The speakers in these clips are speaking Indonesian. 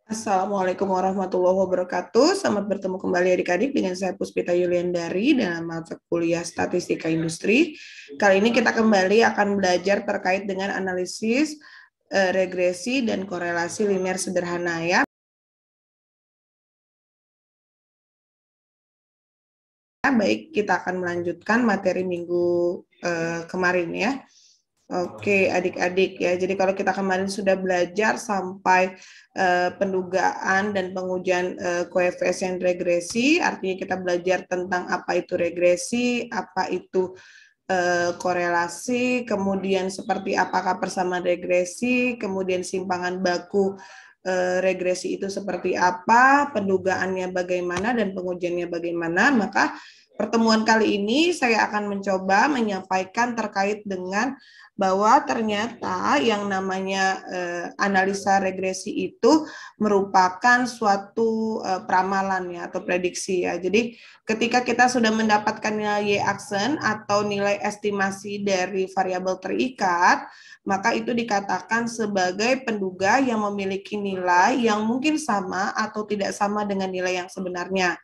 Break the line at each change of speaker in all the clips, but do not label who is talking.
Assalamualaikum warahmatullahi wabarakatuh. Selamat bertemu kembali adik-adik dengan saya Puspita Yuliandari dalam mata kuliah Statistika Industri. Kali ini kita kembali akan belajar terkait dengan analisis regresi dan korelasi linear sederhana ya. Baik, kita akan melanjutkan materi minggu kemarin ya. Oke, adik-adik ya. Jadi kalau kita kemarin sudah belajar sampai pendugaan dan pengujian koefisien regresi, artinya kita belajar tentang apa itu regresi, apa itu korelasi, kemudian seperti apakah persamaan regresi, kemudian simpangan baku regresi itu seperti apa, pendugaannya bagaimana, dan pengujiannya bagaimana. Maka pertemuan kali ini saya akan mencoba menyampaikan terkait dengan bahwa ternyata yang namanya analisa regresi itu merupakan suatu peramalan ya atau prediksi ya. Jadi ketika kita sudah mendapatkan nilai Y-aksen atau nilai estimasi dari variabel terikat, maka itu dikatakan sebagai penduga yang memiliki nilai yang mungkin sama atau tidak sama dengan nilai yang sebenarnya.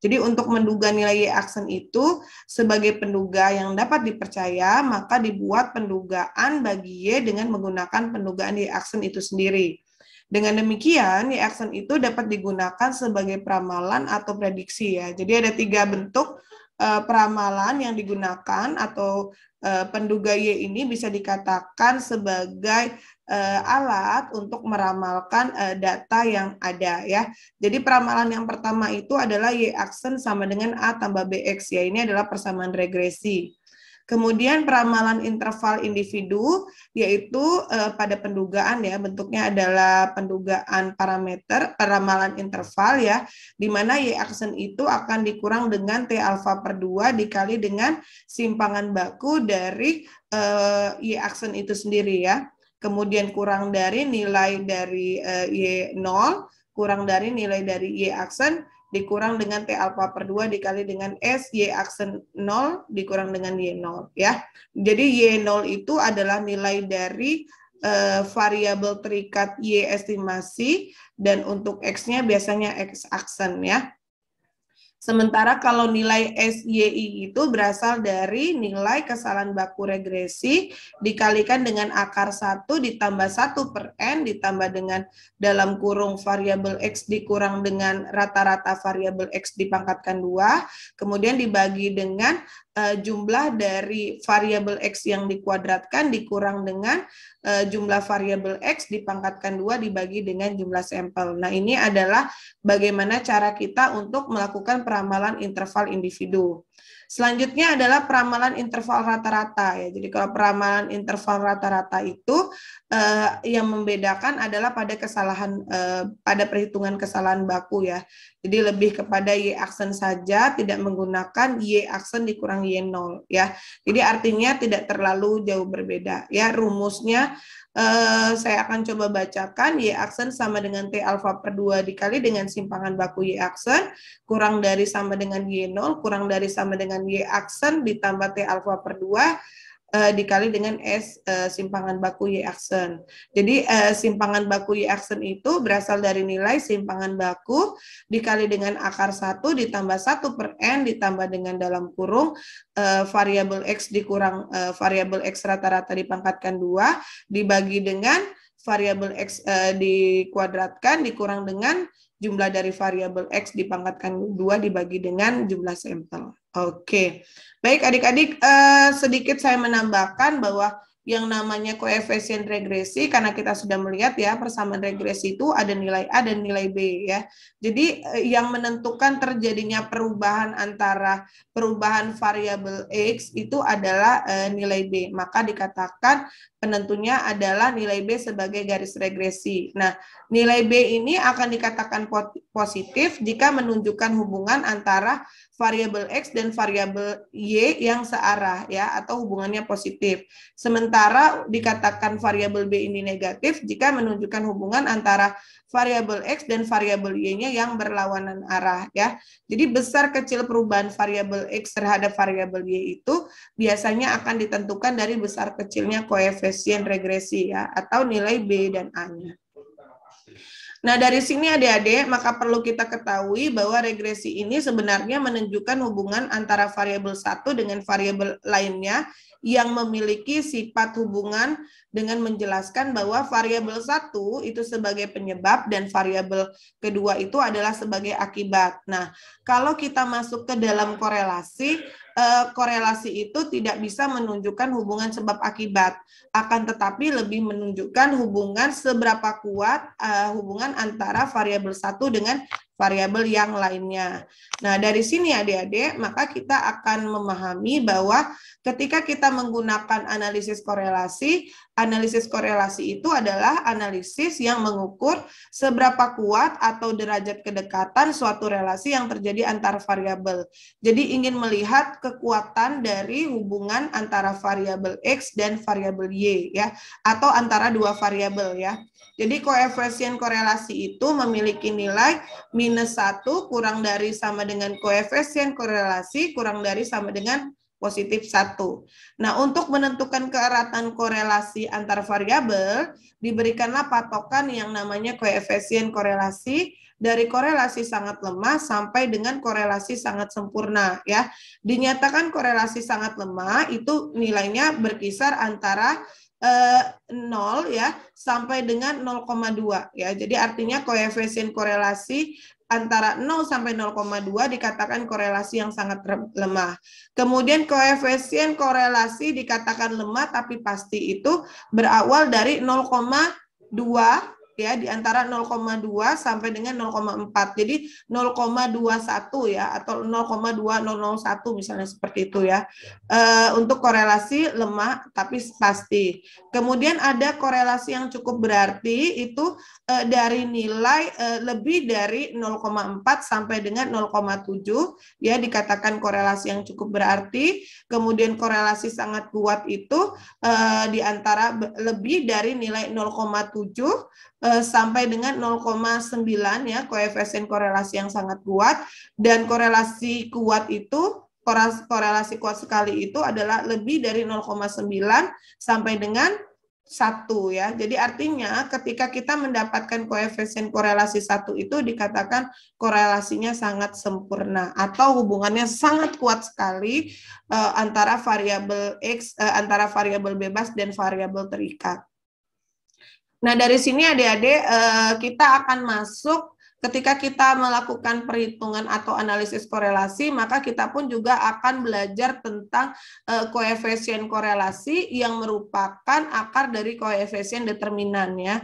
Jadi untuk menduga nilai Y-aksen itu sebagai penduga yang dapat dipercaya, maka dibuat pendugaan bagi Y dengan menggunakan pendugaan Y-aksen itu sendiri. Dengan demikian, Y-aksen itu dapat digunakan sebagai peramalan atau prediksi ya. Jadi ada 3 bentuk peramalan yang digunakan atau penduga Y ini bisa dikatakan sebagai alat untuk meramalkan data yang ada ya. Jadi peramalan yang pertama itu adalah Y-aksen sama dengan A tambah BX ya. Ini adalah persamaan regresi. Kemudian peramalan interval individu yaitu pada pendugaan ya, bentuknya adalah pendugaan parameter peramalan interval ya, di mana Y-aksen itu akan dikurang dengan T alfa per 2 dikali dengan simpangan baku dari Y-aksen itu sendiri ya. Kemudian kurang dari nilai dari Y0, kurang dari nilai dari Y-aksen, dikurang dengan T alfa per 2 dikali dengan S Y aksen 0 dikurang dengan Y0 ya. Jadi Y0 itu adalah nilai dari variabel terikat Y estimasi dan untuk X-nya biasanya X aksen ya. Sementara kalau nilai SYI itu berasal dari nilai kesalahan baku regresi dikalikan dengan akar 1 ditambah 1 per N ditambah dengan dalam kurung variabel X dikurang dengan rata-rata variabel X dipangkatkan 2, kemudian dibagi dengan jumlah dari variabel X yang dikuadratkan dikurang dengan jumlah variabel X dipangkatkan 2 dibagi dengan jumlah sampel. Nah, ini adalah bagaimana cara kita untuk melakukan peramalan interval individu. Selanjutnya adalah peramalan interval rata-rata ya. Jadi kalau peramalan interval rata-rata itu yang membedakan adalah pada kesalahan pada perhitungan kesalahan baku ya. Jadi lebih kepada Y-aksen saja, tidak menggunakan Y-aksen dikurang Y0 ya. Jadi artinya tidak terlalu jauh berbeda ya. Rumusnya saya akan coba bacakan. Y-aksen sama dengan T alfa per 2 dikali dengan simpangan baku Y-aksen kurang dari sama dengan Y0 kurang dari sama dengan Y-aksen ditambah T alfa per 2 dikali dengan S simpangan baku Y-aksen. Jadi simpangan baku Y-aksen itu berasal dari nilai simpangan baku dikali dengan akar 1 ditambah 1 per N ditambah dengan dalam kurung variabel X dikurang variabel X rata-rata dipangkatkan 2 dibagi dengan variabel X dikuadratkan dikurang dengan jumlah dari variabel X dipangkatkan 2 dibagi dengan jumlah sampel. Oke. Baik adik-adik, sedikit saya menambahkan bahwa yang namanya koefisien regresi, karena kita sudah melihat ya persamaan regresi itu ada nilai A dan nilai B ya. Jadi yang menentukan terjadinya perubahan antara perubahan variabel X itu adalah nilai B. Maka dikatakan penentunya adalah nilai B sebagai garis regresi. Nah, nilai B ini akan dikatakan positif jika menunjukkan hubungan antara variabel X dan variabel Y yang searah ya atau hubungannya positif. Sementara dikatakan variabel B ini negatif jika menunjukkan hubungan antara variabel X dan variabel Y-nya yang berlawanan arah ya. Jadi besar kecil perubahan variabel X terhadap variabel Y itu biasanya akan ditentukan dari besar kecilnya koefisien regresi ya atau nilai B dan A-nya. Nah, dari sini adik-adik, maka perlu kita ketahui bahwa regresi ini sebenarnya menunjukkan hubungan antara variabel satu dengan variabel lainnya yang memiliki sifat hubungan dengan menjelaskan bahwa variabel satu itu sebagai penyebab dan variabel kedua itu adalah sebagai akibat. Nah, kalau kita masuk ke dalam korelasi, korelasi itu tidak bisa menunjukkan hubungan sebab akibat, akan tetapi lebih menunjukkan hubungan seberapa kuat hubungan antara variabel satu dengan variabel yang lainnya. Nah, dari sini adik-adik, maka kita akan memahami bahwa ketika kita menggunakan analisis korelasi itu adalah analisis yang mengukur seberapa kuat atau derajat kedekatan suatu relasi yang terjadi antar variabel. Jadi ingin melihat kekuatan dari hubungan antara variabel X dan variabel Y ya, atau antara dua variabel ya. Jadi koefisien korelasi itu memiliki nilai -1 kurang dari sama dengan koefisien korelasi kurang dari sama dengan +1. Nah, untuk menentukan keeratan korelasi antar variabel, diberikanlah patokan yang namanya koefisien korelasi dari korelasi sangat lemah sampai dengan korelasi sangat sempurna ya. Dinyatakan korelasi sangat lemah itu nilainya berkisar antara 0 ya sampai dengan 0,2 ya. Jadi artinya koefisien korelasi antara 0 sampai 0,2 dikatakan korelasi yang sangat lemah. Kemudian koefisien korelasi dikatakan lemah tapi pasti itu berawal dari 0,2 ya, di antara 0,2 sampai dengan 0,4. Jadi 0,21 ya atau 0,2001 misalnya seperti itu ya. Untuk korelasi lemah tapi pasti. Kemudian ada korelasi yang cukup berarti itu dari nilai lebih dari 0,4 sampai dengan 0,7 ya, dikatakan korelasi yang cukup berarti. Kemudian korelasi sangat kuat itu di antara lebih dari nilai 0,7 sampai dengan 0,9 ya, koefisien korelasi yang sangat kuat. Dan korelasi kuat itu, korelasi kuat sekali itu adalah lebih dari 0,9 sampai dengan 1 ya. Jadi artinya ketika kita mendapatkan koefisien korelasi 1 itu dikatakan korelasinya sangat sempurna atau hubungannya sangat kuat sekali antara variabel X, antara variabel bebas dan variabel terikat. Nah, dari sini adik-adik kita akan masuk ketika kita melakukan perhitungan atau analisis korelasi, maka kita pun juga akan belajar tentang koefisien korelasi yang merupakan akar dari koefisien determinan ya,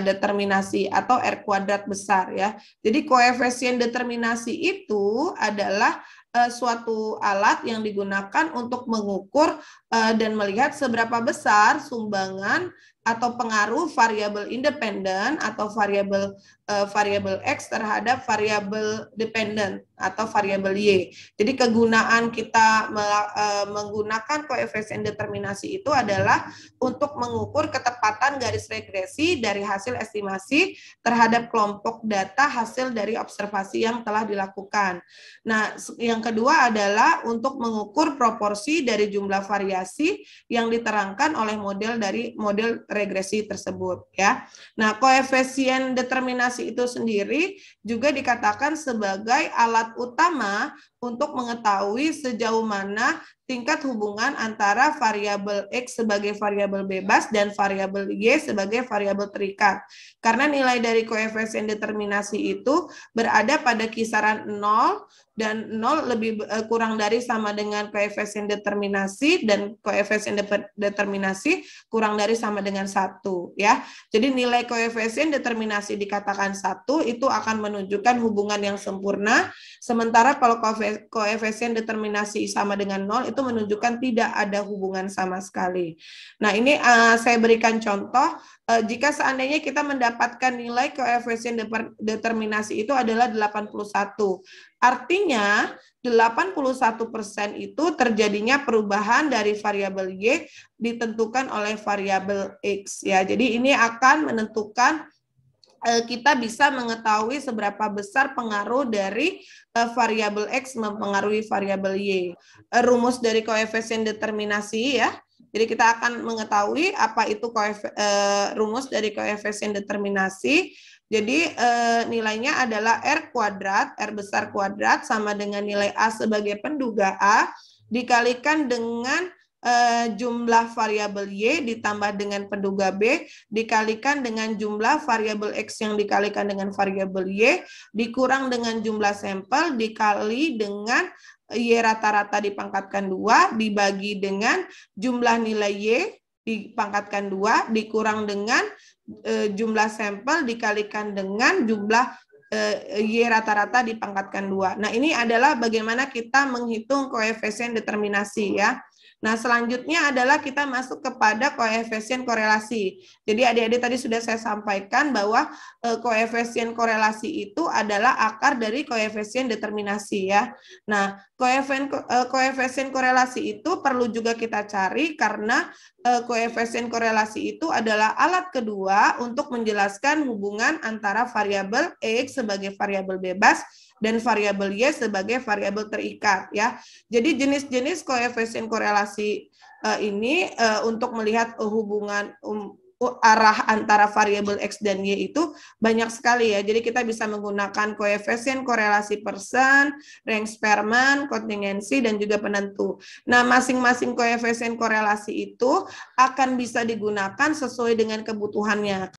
determinasi atau R kuadrat besar ya. Jadi koefisien determinasi itu adalah suatu alat yang digunakan untuk mengukur dan melihat seberapa besar sumbangan atau pengaruh variabel independen atau variabel X terhadap variabel dependen atau variabel Y. Jadi kegunaan kita menggunakan koefisien determinasi itu adalah untuk mengukur ketepatan garis regresi dari hasil estimasi terhadap kelompok data hasil dari observasi yang telah dilakukan. Nah, yang kedua adalah untuk mengukur proporsi dari jumlah variasi yang diterangkan oleh model regresi tersebut ya. Nah, koefisien determinasi itu sendiri juga dikatakan sebagai alat utama untuk mengetahui sejauh mana tingkat hubungan antara variabel X sebagai variabel bebas dan variabel Y sebagai variabel terikat. Karena nilai dari koefisien determinasi itu berada pada kisaran 0 dan 0 lebih kurang dari sama dengan koefisien determinasi dan koefisien determinasi kurang dari sama dengan 1 ya. Jadi nilai koefisien determinasi dikatakan 1 itu akan menunjukkan hubungan yang sempurna, sementara kalau koefisien determinasi sama dengan 0 itu menunjukkan tidak ada hubungan sama sekali. Nah, ini saya berikan contoh, jika seandainya kita mendapatkan nilai koefisien determinasi itu adalah 81. Artinya 81% itu terjadinya perubahan dari variabel Y ditentukan oleh variabel X ya. Jadi ini akan menentukan kita bisa mengetahui seberapa besar pengaruh dari variabel X mempengaruhi variabel Y. Rumus dari koefisien determinasi ya. Jadi kita akan mengetahui apa itu rumus dari koefisien determinasi. Jadi nilainya adalah R kuadrat, R besar kuadrat sama dengan nilai A sebagai penduga A dikalikan dengan jumlah variabel Y ditambah dengan penduga B dikalikan dengan jumlah variabel X yang dikalikan dengan variabel Y dikurang dengan jumlah sampel dikali dengan Y rata-rata dipangkatkan 2 dibagi dengan jumlah nilai Y dipangkatkan 2 dikurang dengan jumlah sampel dikalikan dengan jumlah Y rata-rata dipangkatkan 2. Nah, ini adalah bagaimana kita menghitung koefisien determinasi ya. Nah, selanjutnya adalah kita masuk kepada koefisien korelasi. Jadi adik-adik tadi sudah saya sampaikan bahwa koefisien korelasi itu adalah akar dari koefisien determinasi ya. Nah, koefisien korelasi itu perlu juga kita cari karena koefisien korelasi itu adalah alat kedua untuk menjelaskan hubungan antara variabel X sebagai variabel bebas dan variabel Y sebagai variabel terikat ya. Jadi jenis-jenis koefisien korelasi ini untuk melihat hubungan arah antara variabel X dan Y itu banyak sekali ya. Jadi kita bisa menggunakan koefisien korelasi persen, range Spearman, kontingensi, dan juga penentu. Nah, masing-masing koefisien korelasi itu akan bisa digunakan sesuai dengan kebutuhannya.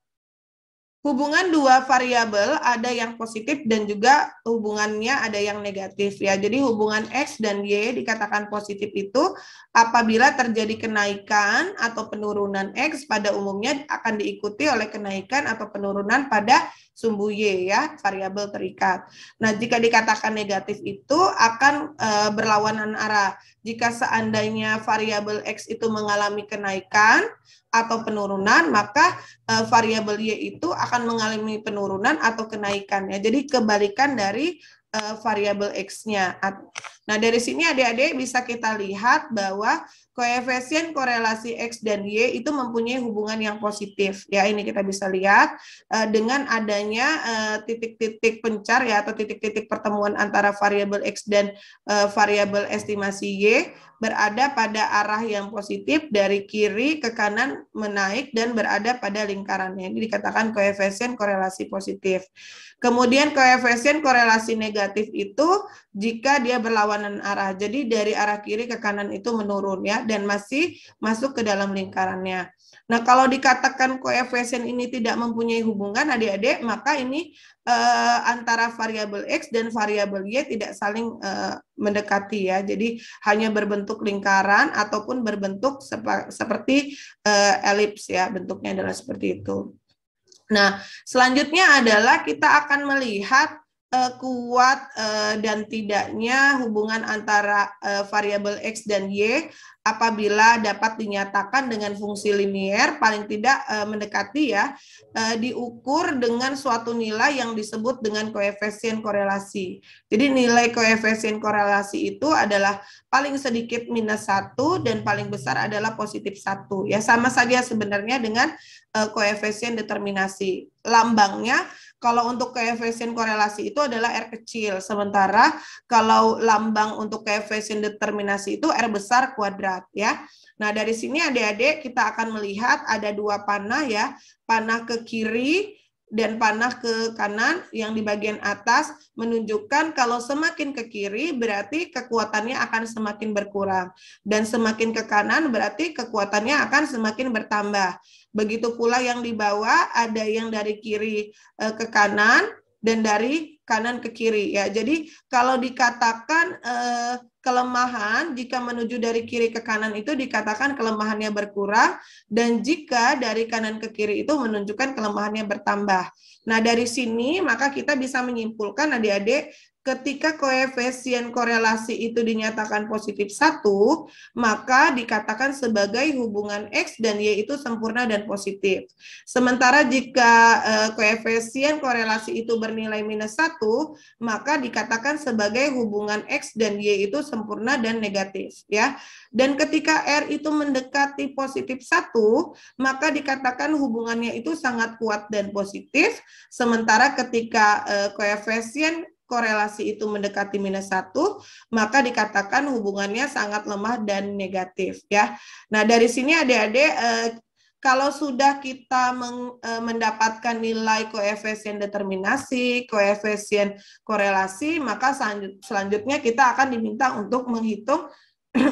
Hubungan dua variabel ada yang positif dan juga hubungannya ada yang negatif ya. Jadi hubungan X dan Y dikatakan positif itu apabila terjadi kenaikan atau penurunan X pada umumnya akan diikuti oleh kenaikan atau penurunan pada sumbu Y ya, variabel terikat. Nah, jika dikatakan negatif itu akan berlawanan arah. Jika seandainya variabel X itu mengalami kenaikan atau penurunan, maka variabel Y itu akan mengalami penurunan atau kenaikan ya. Jadi kebalikan dari variabel X-nya. Nah, dari sini adik-adik bisa kita lihat bahwa koefisien korelasi X dan Y itu mempunyai hubungan yang positif. Ya, ini kita bisa lihat dengan adanya titik-titik pencar ya atau titik-titik pertemuan antara variabel X dan variabel estimasi Y berada pada arah yang positif dari kiri ke kanan menaik dan berada pada lingkarannya. Ini dikatakan koefisien korelasi positif. Kemudian koefisien korelasi negatif itu jika dia berlawanan arah. Jadi dari arah kiri ke kanan itu menurun ya dan masih masuk ke dalam lingkarannya. Nah, kalau dikatakan koefisien ini tidak mempunyai hubungan adik-adik, maka ini antara variabel X dan variabel Y tidak saling mendekati ya. Jadi hanya berbentuk lingkaran ataupun berbentuk seperti elips ya, bentuknya adalah seperti itu. Nah, selanjutnya adalah kita akan melihat kuat dan tidaknya hubungan antara variabel X dan Y apabila dapat dinyatakan dengan fungsi linier paling tidak mendekati ya diukur dengan suatu nilai yang disebut dengan koefisien korelasi. Jadi nilai koefisien korelasi itu adalah paling sedikit -1 dan paling besar adalah +1 ya, sama saja sebenarnya dengan koefisien determinasi. Lambangnya kalau untuk koefisien korelasi itu adalah R kecil, sementara kalau lambang untuk koefisien determinasi itu R besar kuadrat ya. Nah, dari sini adik-adik kita akan melihat ada dua panah ya, panah ke kiri dan panah ke kanan yang di bagian atas menunjukkan kalau semakin ke kiri berarti kekuatannya akan semakin berkurang dan semakin ke kanan berarti kekuatannya akan semakin bertambah. Begitu pula yang di bawah ada yang dari kiri ke kanan dan dari kanan ke kiri ya. Jadi kalau dikatakan kelemahan jika menuju dari kiri ke kanan itu dikatakan kelemahannya berkurang dan jika dari kanan ke kiri itu menunjukkan kelemahannya bertambah. Nah, dari sini maka kita bisa menyimpulkan adik-adik ketika koefisien korelasi itu dinyatakan positif 1, maka dikatakan sebagai hubungan X dan Y itu sempurna dan positif. Sementara jika koefisien korelasi itu bernilai -1, maka dikatakan sebagai hubungan X dan Y itu sempurna dan negatif. Ya. Dan ketika R itu mendekati +1, maka dikatakan hubungannya itu sangat kuat dan positif. Sementara ketika koefisien korelasi itu mendekati -1, maka dikatakan hubungannya sangat lemah dan negatif ya. Nah, dari sini adik-adik kalau sudah kita mendapatkan nilai koefisien determinasi, koefisien korelasi, maka selanjutnya kita akan diminta untuk menghitung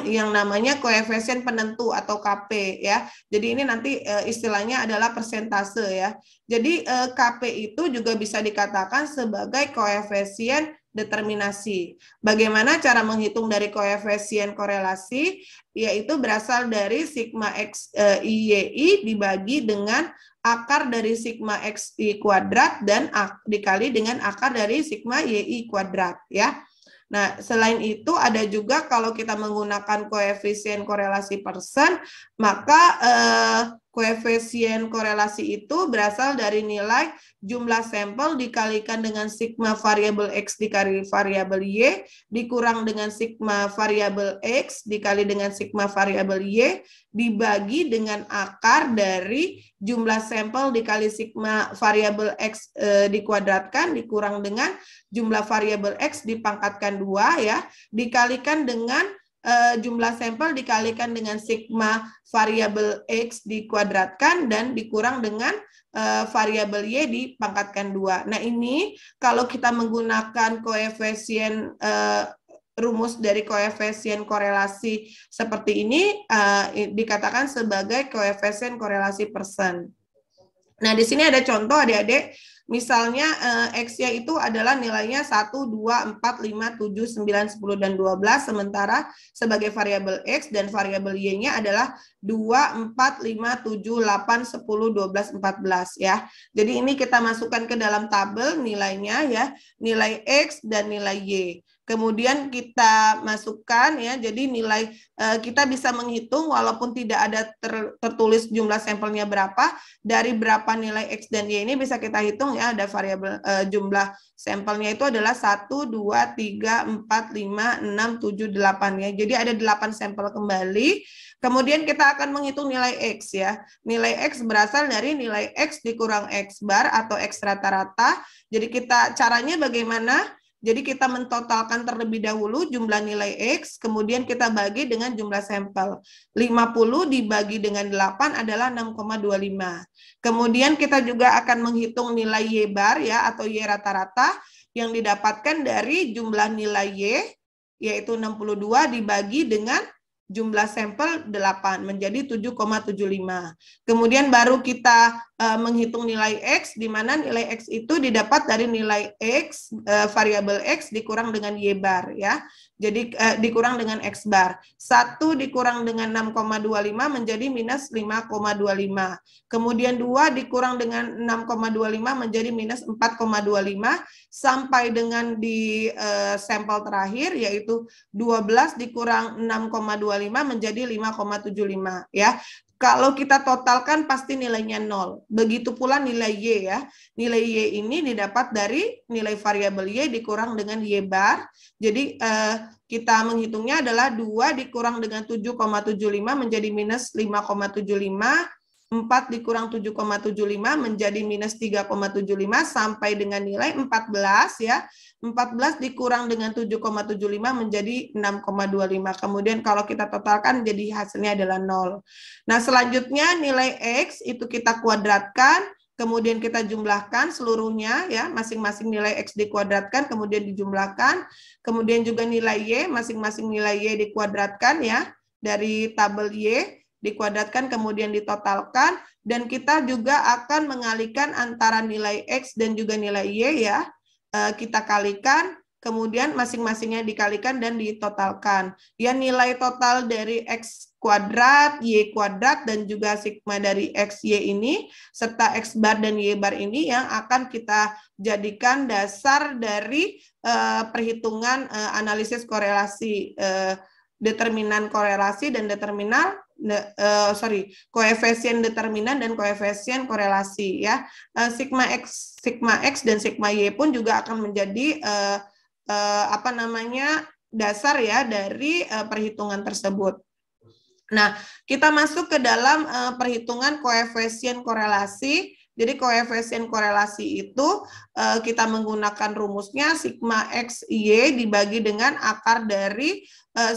yang namanya koefisien penentu atau KP ya. Jadi ini nanti istilahnya adalah persentase ya. Jadi KP itu juga bisa dikatakan sebagai koefisien determinasi. Bagaimana cara menghitung dari koefisien korelasi? Yaitu berasal dari sigma X IYI dibagi dengan akar dari sigma XI kuadrat dan dikali dengan akar dari sigma YI kuadrat ya. Nah, selain itu ada juga kalau kita menggunakan koefisien korelasi persen, maka koefisien korelasi itu berasal dari nilai jumlah sampel dikalikan dengan sigma variabel X dikali variabel Y, dikurang dengan sigma variabel X dikali dengan sigma variabel Y, dibagi dengan akar dari jumlah sampel dikali sigma variabel X dikuadratkan, dikurang dengan jumlah variabel X dipangkatkan 2 ya, dikalikan dengan jumlah sampel dikalikan dengan sigma variabel X dikuadratkan dan dikurang dengan variabel Y dipangkatkan 2. Nah ini kalau kita menggunakan koefisien rumus dari koefisien korelasi seperti ini dikatakan sebagai koefisien korelasi persen. Nah, di sini ada contoh adik-adik, misalnya X-nya itu adalah nilainya 1, 2, 4, 5, 7, 9, 10, dan 12, sementara sebagai variabel X dan variabel Y-nya adalah 2, 4, 5, 7, 8, 10, 12, 14 ya. Jadi ini kita masukkan ke dalam tabel nilainya ya, nilai X dan nilai Y. Kemudian kita masukkan ya, jadi nilai kita bisa menghitung walaupun tidak ada tertulis jumlah sampelnya berapa, dari berapa nilai X dan Y ini bisa kita hitung ya, ada variabel jumlah sampelnya itu adalah 1, 2, 3, 4, 5, 6, 7, 8 ya. Jadi ada 8 sampel kembali. Kemudian kita akan menghitung nilai X ya. Nilai X berasal dari nilai X dikurang X bar atau X rata-rata. Jadi caranya bagaimana? Jadi kita mentotalkan terlebih dahulu jumlah nilai X, kemudian kita bagi dengan jumlah sampel. 50 dibagi dengan 8 adalah 6,25. Kemudian kita juga akan menghitung nilai Y bar ya, atau Y rata-rata yang didapatkan dari jumlah nilai Y, yaitu 62 dibagi dengan jumlah sampel 8 menjadi 7,75. Kemudian baru kita menghitung nilai X, di mana nilai X itu didapat dari nilai X, variabel X dikurang dengan Y bar ya. Jadi dikurang dengan X bar. 1 dikurang dengan 6,25 menjadi minus 5,25. Kemudian 2 dikurang dengan 6,25 menjadi minus 4,25 sampai dengan di sampel terakhir yaitu 12 dikurang 6,25 menjadi 5,75 ya. Kalau kita totalkan pasti nilainya 0. Begitu pula nilai Y ya. Nilai Y ini didapat dari nilai variabel Y dikurang dengan Y bar. Jadi kita menghitungnya adalah 2 dikurang dengan 7,75 menjadi minus 5,75. 4 dikurang 7,75 menjadi minus 3,75 sampai dengan nilai 14 ya. 14 dikurang dengan 7,75 menjadi 6,25. Kemudian kalau kita totalkan jadi hasilnya adalah 0. Nah, selanjutnya nilai X itu kita kuadratkan, kemudian kita jumlahkan seluruhnya ya, masing-masing nilai X dikuadratkan kemudian dijumlahkan. Kemudian juga nilai Y, masing-masing nilai Y dikuadratkan ya dari tabel Y dikuadratkan kemudian ditotalkan, dan kita juga akan mengalihkan antara nilai X dan juga nilai Y ya. Kita kalikan, kemudian masing-masingnya dikalikan dan ditotalkan. Ya, nilai total dari X kuadrat, Y kuadrat, dan juga sigma dari X, Y ini, serta X bar dan Y bar ini yang akan kita jadikan dasar dari perhitungan analisis korelasi, determinan korelasi dan koefisien determinan dan koefisien korelasi ya. Sigma X dan sigma Y pun juga akan menjadi dasar ya dari perhitungan tersebut. Nah, kita masuk ke dalam perhitungan koefisien korelasi Jadi koefisien korelasi itu kita menggunakan rumusnya sigma X Y dibagi dengan akar dari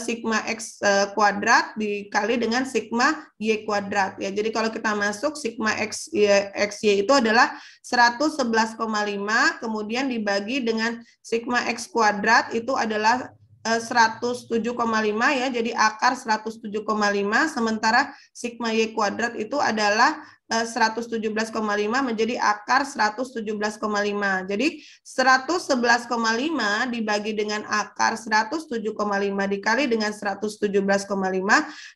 sigma X kuadrat dikali dengan sigma Y kuadrat. Ya, jadi kalau kita masuk sigma X Y itu adalah 111,5, kemudian dibagi dengan sigma X kuadrat itu adalah 107,5 ya, jadi akar 107,5, sementara sigma Y kuadrat itu adalah 117,5 menjadi akar 117,5. Jadi 111,5 dibagi dengan akar 107,5 dikali dengan 117,5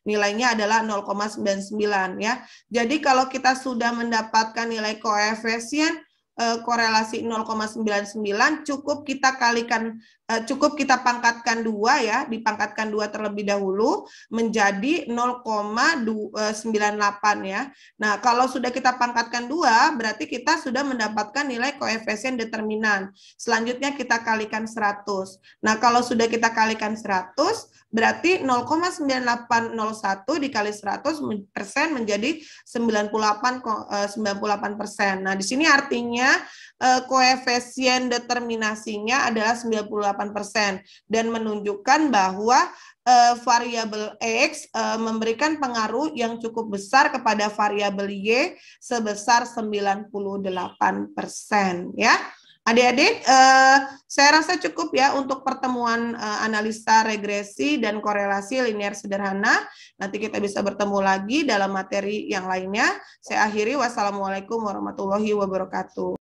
nilainya adalah 0,99 ya. Jadi kalau kita sudah mendapatkan nilai koefisien korelasi 0,99 cukup kita kalikan cukup kita pangkatkan 2 ya, dipangkatkan 2 terlebih dahulu menjadi 0,98 ya. Nah, kalau sudah kita pangkatkan 2 berarti kita sudah mendapatkan nilai koefisien determinan. Selanjutnya kita kalikan 100. Nah, kalau sudah kita kalikan 100 berarti 0,9801 dikali 100% menjadi 98%. Nah, di sini artinya koefisien determinasinya adalah 98% dan menunjukkan bahwa variabel X memberikan pengaruh yang cukup besar kepada variabel Y sebesar 98% ya. Adik-adik, saya rasa cukup ya untuk pertemuan analisa regresi dan korelasi linear sederhana. Nanti kita bisa bertemu lagi dalam materi yang lainnya. Saya akhiri, wassalamualaikum warahmatullahi wabarakatuh.